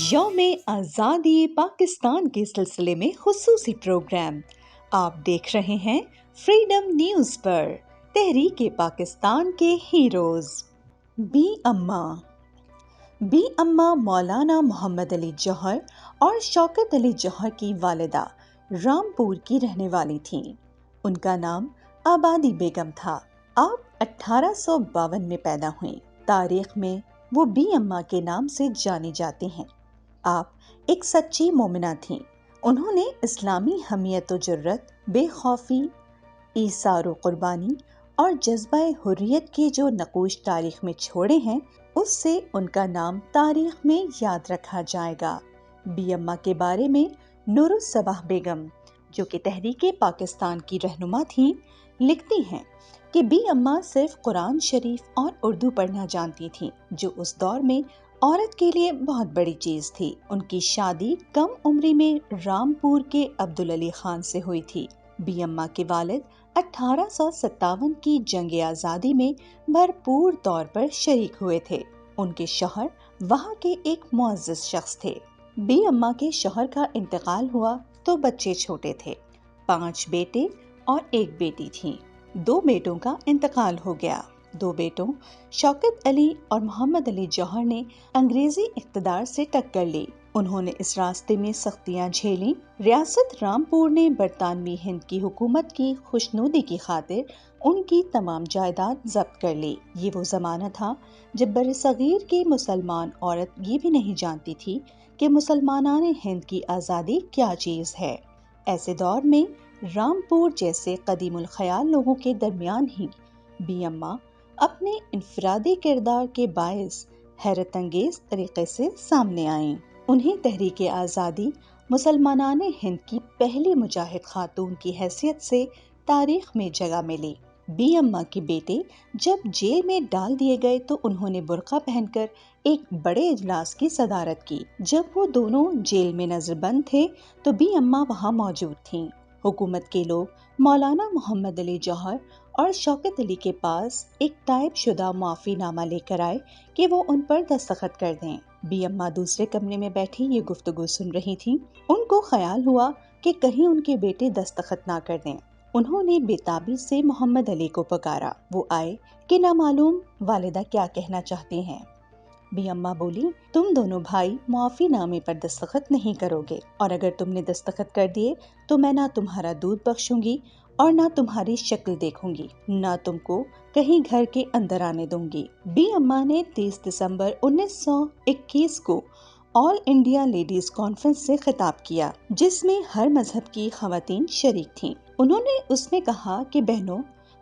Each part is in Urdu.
یوم آزادی پاکستان کے سلسلے میں خصوصی پروگرام آپ دیکھ رہے ہیں فریڈم نیوز پر۔ تحریک پاکستان کے ہیروز بی اماں مولانا محمد علی جوہر اور شوکت علی جوہر کی والدہ رامپور کی رہنے والی تھیں۔ ان کا نام آبادی بیگم تھا۔ آپ 1852 میں پیدا ہوئیں۔ تاریخ میں وہ بی اماں کے نام سے جانی جاتی ہیں۔ آپ ایک سچی مومنہ تھیں۔ انہوں نے اسلامی حمیت و جرت، بے خوفی، ایثار و قربانی اور جذبہ حریت کے جو نقوش تاریخ میں چھوڑے ہیں، اس سے ان کا نام تاریخ میں یاد رکھا جائے گا۔ بی اماں کے بارے میں نور الصباح بیگم، جو کہ تحریک پاکستان کی رہنما تھیں، لکھتی ہیں کہ بی اماں صرف قرآن شریف اور اردو پڑھنا جانتی تھیں، جو اس دور میں عورت کے لیے بہت بڑی چیز تھی۔ ان کی شادی کم عمری میں رامپور کے عبدالعلی خان سے ہوئی تھی۔ بی اماں کے والد 1857 کی جنگ آزادی میں بھرپور طور پر شریک ہوئے تھے۔ ان کے شوہر وہاں کے ایک معزز شخص تھے۔ بی اماں کے شوہر کا انتقال ہوا تو بچے چھوٹے تھے۔ 5 بیٹے اور 1 بیٹی تھیں۔ 2 بیٹوں کا انتقال ہو گیا۔ 2 بیٹوں شوکت علی اور محمد علی جوہر نے انگریزی اقتدار سے ٹکر لی۔ انہوں نے اس راستے میں سختیاں جھیلیں۔ ریاست رامپور نے برطانوی ہند کی حکومت کی خوشنودی کی خاطر ان کی تمام جائیداد ضبط کر لی۔ یہ وہ زمانہ تھا جب برصغیر کی مسلمان عورت یہ بھی نہیں جانتی تھی کہ مسلمانان ہند کی آزادی کیا چیز ہے۔ ایسے دور میں رامپور جیسے قدیم الخیال لوگوں کے درمیان ہی بی اماں اپنے انفرادی کردار کے باعث حیرت انگیز طریقے سے سامنے آئیں۔ انہیں تحریک آزادی مسلمانان ہند کی پہلی مجاہد خاتون کی حیثیت سے تاریخ میں جگہ ملی۔ بی اماں کے بیٹے جب جیل میں ڈال دیے گئے تو انہوں نے برقع پہن کر ایک بڑے اجلاس کی صدارت کی۔ جب وہ دونوں جیل میں نظر بند تھے تو بی اماں وہاں موجود تھیں۔ حکومت کے لوگ مولانا محمد علی جوہر اور شوکت علی کے پاس ایک ٹائپ شدہ معافی نامہ لے کر آئے کہ وہ ان پر دستخط کر دیں۔ بی اماں دوسرے کمرے میں بیٹھی یہ گفتگو سن رہی تھیں۔ ان کو خیال ہوا کہ کہیں ان کے بیٹے دستخط نہ کر دیں۔ انہوں نے بے تابی سے محمد علی کو پکارا۔ وہ آئے کہ نامعلوم والدہ کیا کہنا چاہتی ہیں۔ بی اماں بولی، تم دونوں بھائی معافی نامے پر دستخط نہیں کرو گے، اور اگر تم نے دستخط کر دیے تو میں نہ تمہارا دودھ بخشوں گی اور نہ تمہاری شکل دیکھوں گی، نہ تم کو کہیں گھر کے اندر آنے دوں گی۔ بی اماں نے 30 دسمبر 1921 کو آل انڈیا لیڈیز کانفرنس سے خطاب کیا، جس میں ہر مذہب کی خواتین شریک تھیں۔ انہوں نے اس میں کہا کہ بہنوں،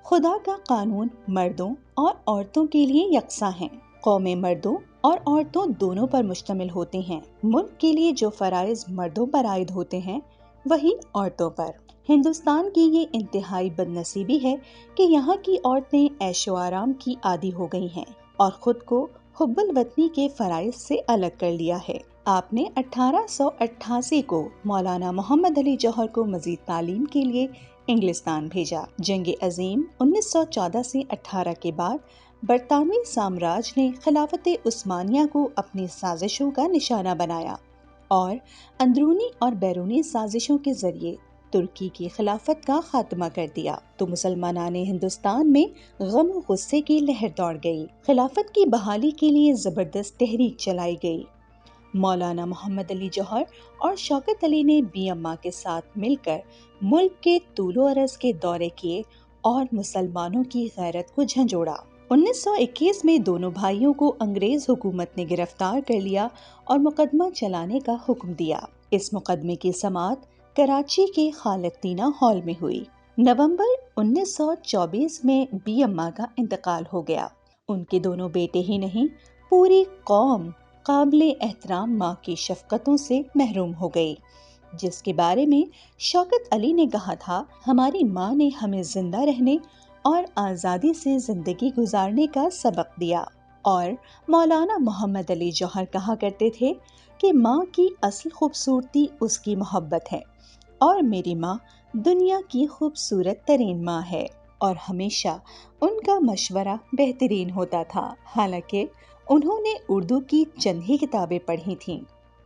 خدا کا قانون مردوں اور عورتوں کے لیے یکساں ہیں۔ قومیں مردوں اور عورتوں دونوں پر مشتمل ہوتی ہیں۔ ملک کے لیے جو فرائض مردوں پر عائد ہوتے ہیں وہی عورتوں پر۔ ہندوستان کی یہ انتہائی بد نصیبی ہے کہ یہاں کی عورتیں عیش و آرام کی عادی ہو گئی ہیں اور خود کو حب الوطنی کے فرائض سے الگ کر لیا ہے۔ آپ نے 1888 کو مولانا محمد علی جوہر کو مزید تعلیم کے لیے انگلستان بھیجا۔ جنگ عظیم 1914 سے 18 کے بعد برطانوی سامراج نے خلافت عثمانیہ کو اپنی سازشوں کا نشانہ بنایا اور اندرونی اور بیرونی سازشوں کے ذریعے ترکی کی خلافت کا خاتمہ کر دیا تو مسلمانان ہندوستان میں غم و غصے کی لہر دوڑ گئی۔ خلافت کی بحالی کے لیے زبردست تحریک چلائی گئی۔ مولانا محمد علی جوہر اور شوکت علی نے بی اماں کے ساتھ مل کر ملک کے طول و عرض کے دورے کیے اور مسلمانوں کی غیرت کو جھنجھوڑا۔ 1921 میں دونوں بھائیوں کو انگریز حکومت نے گرفتار کر لیا اور مقدمہ چلانے کا حکم دیا۔ اس مقدمے کی سماعت کراچی کے خالق تینہ ہال میں ہوئی۔ نومبر 1924 میں بی اماں کا انتقال ہو گیا۔ ان کے دونوں بیٹے ہی نہیں، پوری قوم قابل احترام ماں کی شفقتوں سے محروم ہو گئی، جس کے بارے میں شوکت علی نے کہا تھا، ہماری ماں نے ہمیں زندہ رہنے اور آزادی سے زندگی گزارنے کا سبق دیا۔ اور مولانا محمد علی جوہر کہا کرتے تھے کہ ماں کی اصل خوبصورتی اس کی محبت ہے، اور میری ماں دنیا کی خوبصورت ترین ماں ہے، اور ہمیشہ ان کا مشورہ بہترین ہوتا تھا۔ حالانکہ انہوں نے اردو کی چند ہی کتابیں پڑھی تھیں،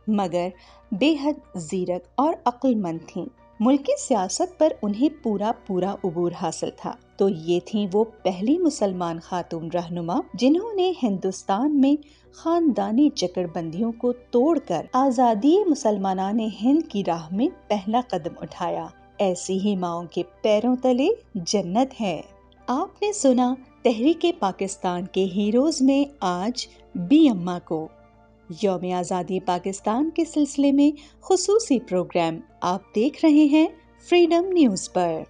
مگر بے حد زیرک اور عقل مند تھیں۔ ملکی سیاست پر انہیں پورا عبور حاصل تھا، تو یہ تھیں وہ پہلی مسلمان خاتون رہنما جنہوں نے ہندوستان میں خاندانی جکڑ بندیوں کو توڑ کر آزادی مسلمانان ہند کی راہ میں پہلا قدم اٹھایا۔ ایسی ہی ماؤں کے پیروں تلے جنت ہے۔ آپ نے سنا تحریک پاکستان کے ہیروز میں آج بی اماں کو۔ یوم آزادی پاکستان کے سلسلے میں خصوصی پروگرام آپ دیکھ رہے ہیں فریڈم نیوز پر۔